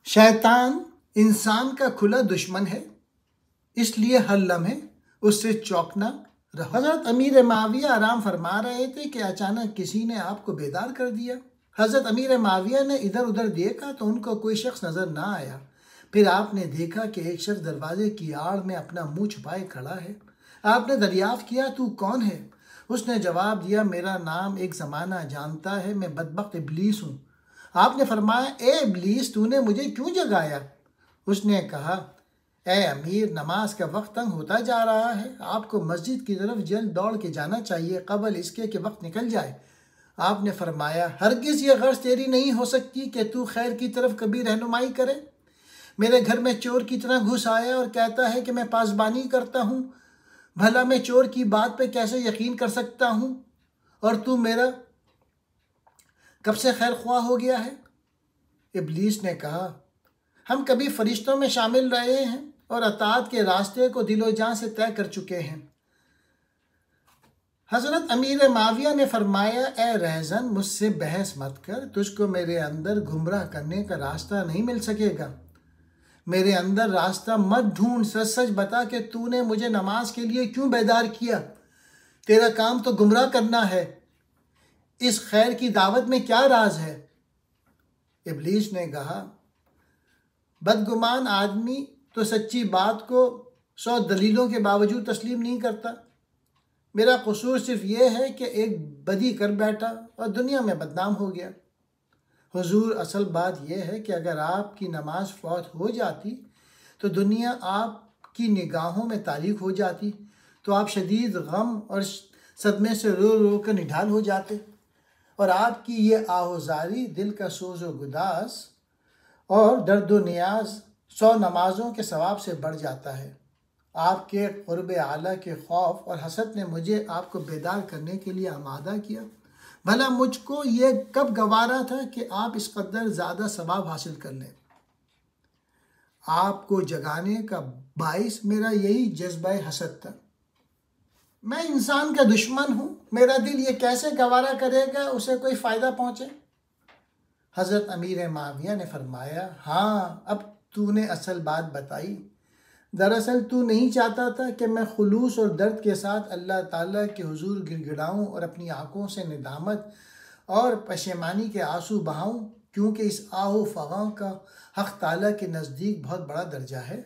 شیطان انسان کا کھلا دشمن ہے، اس لیے ہر لمحے اس سے چوکنا رہو۔ حضرت امیر معاویہ آرام فرما رہے تھے کہ اچانک کسی نے آپ کو بیدار کر دیا۔ حضرت امیر معاویہ نے ادھر ادھر دیکھا تو ان کو کوئی شخص نظر نہ آیا۔ پھر آپ نے دیکھا کہ ایک شخص دروازے کی آڑ میں اپنا منہ چھپائے کھڑا ہے۔ آپ نے دریافت کیا، تو کون ہے؟ اس نے جواب دیا، میرا نام ایک زمانہ جانتا ہے، میں بدبخت ابلیس ہوں۔ آپ نے فرمایا، اے ابلیس، تو نے مجھے کیوں جگایا؟ اس نے کہا، اے امیر، نماز کا وقت تنگ ہوتا جا رہا ہے، آپ کو مسجد کی طرف جلد دوڑ کے جانا چاہیے قبل اس کے کہ وقت نکل جائے۔ آپ نے فرمایا، ہرگز یہ غرض تیری نہیں ہو سکتی کہ تو خیر کی طرف کبھی رہنمائی کرے۔ میرے گھر میں چور کی طرح گھس آیا اور کہتا ہے کہ میں پاسبانی کرتا ہوں، بھلا میں چور کی بات پہ کیسے یقین کر سکتا ہوں؟ اور تو میرا کب سے خیر خواہ ہو گیا ہے؟ ابلیس نے کہا، ہم کبھی فرشتوں میں شامل رہے ہیں اور اطاعت کے راستے کو دل و جان سے طے کر چکے ہیں۔ حضرت امیر معاویہ نے فرمایا، اے رہزن، مجھ سے بحث مت کر، تجھ کو میرے اندر گمراہ کرنے کا راستہ نہیں مل سکے گا۔ میرے اندر راستہ مت ڈھونڈ، سچ سچ بتا کہ تو نے مجھے نماز کے لیے کیوں بیدار کیا؟ تیرا کام تو گمراہ کرنا ہے، اس خیر کی دعوت میں کیا راز ہے؟ ابلیس نے کہا، بدگمان آدمی تو سچی بات کو 100 دلیلوں کے باوجود تسلیم نہیں کرتا۔ میرا قصور صرف یہ ہے کہ ایک بدی کر بیٹھا اور دنیا میں بدنام ہو گیا۔ حضور، اصل بات یہ ہے کہ اگر آپ کی نماز فوت ہو جاتی تو دنیا آپ کی نگاہوں میں تاریک ہو جاتی، تو آپ شدید غم اور صدمے سے رو رو کر نڈھال ہو جاتے، اور آپ کی یہ آہوزاری دل کا سوز و گداز اور درد و نیاز 100 نمازوں کے ثواب سے بڑھ جاتا ہے۔ آپ کے قرب اعلیٰ کے خوف اور حسد نے مجھے آپ کو بیدار کرنے کے لیے آمادہ کیا۔ بھلا مجھ کو یہ کب گوارا تھا کہ آپ اس قدر زیادہ ثواب حاصل کر لیں؟ آپ کو جگانے کا باعث میرا یہی جذبہ حسد تھا۔ میں انسان کا دشمن ہوں، میرا دل یہ کیسے گوارا کرے گا اسے کوئی فائدہ پہنچے؟ حضرت امیر معاویہ نے فرمایا، ہاں، اب تو نے اصل بات بتائی۔ دراصل تو نہیں چاہتا تھا کہ میں خلوص اور درد کے ساتھ اللہ تعالیٰ کے حضور گڑ گڑاؤں اور اپنی آنکھوں سے ندامت اور پشیمانی کے آنسو بہاؤں، کیونکہ اس آہ و فغاں کا حق تعالیٰ کے نزدیک بہت بڑا درجہ ہے۔